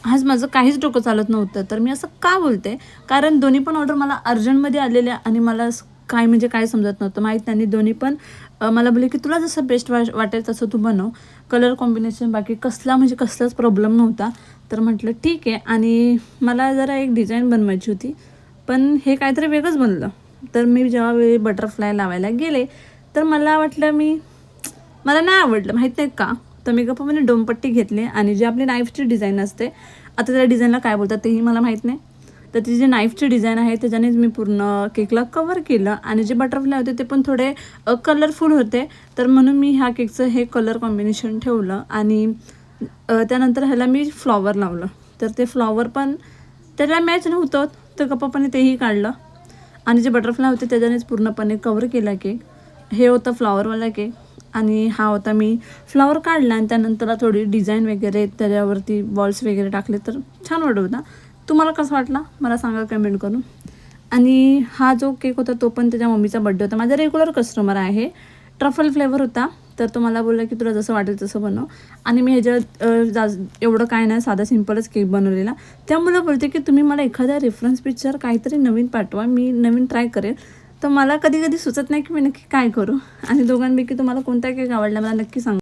आज माझं काहीच डोकं चालत नव्हतं. तर मी असं का बोलते, कारण दोन्ही पण ऑर्डर मला अर्जंटमध्ये आलेल्या आणि मला काय म्हणजे काय समजत नव्हतं माहीत नाही. आणि दोन्ही पण मला बोलले की तुला जसं बेस्ट वाटेल तसं तू बनव. कलर कॉम्बिनेशन बाकी कसला म्हणजे कसलाच प्रॉब्लेम नव्हता. तर म्हटलं ठीक आहे. आणि मला जरा एक डिझाईन बनवायची होती, पण हे काहीतरी वेगळंच बनलं. तर मी जेव्हा वेळी बटरफ्लाय लावायला गेले, तर मला वाटलं मला नाही आवडलं माहीत नाही का. तर मी गप्पाने डोमपट्टी घेतली आणि जी आपली नाईफची डिझाईन असते, आता त्या डिझाईनला काय बोलतात तेही मला माहीत नाही. तर ती जी नाईफची डिझाईन आहे त्याच्यानेच मी पूर्ण केकला कवर केलं. आणि जे बटरफ्लाय होते ते पण थोडे कलरफुल होते. तर म्हणून मी ह्या केकचं हे कलर कॉम्बिनेशन ठेवलं. आणि त्यानंतर ह्याला मी फ्लॉवर लावलं. तर ते फ्लॉवर पण त्याला मॅच नव्हतं, तर गप्पाने तेही काढलं. आणि जे बटरफ्लाय होते त्याच्यानेच पूर्णपणे कवर केला केक. हे होतं फ्लॉवरवाला केक. आणि हा होता मी फ्लॉवर काढला आणि त्यानंतर थोडी डिझाईन वगैरे त्याच्यावरती बॉल्स वगैरे टाकले, तर छान वाटत होता. तुम्हाला कसं वाटला मला सांगा कमेंट करून. आणि हा जो केक होता तो पण त्याच्या मम्मीचा बड्डे होता. माझा रेग्युलर कस्टमर आहे. ट्रफल फ्लेवर होता. तर तो मला बोलला की तुला जसं वाटेल तसं बनव. आणि मी ह्याच्यात एवढं काय नाही, साधा सिम्पलच केक बनवलेला. त्यामुळे बोलते की तुम्ही मला एखाद्या रेफरन्स पिक्चर काहीतरी नवीन पाठवा, मी नवीन ट्राय करेन. तर मला कधी कधी सुचत नाही की मी नक्की काय करू. आणि दोघांपैकी तुम्हाला कोणता केक आवडला मला नक्की सांगा.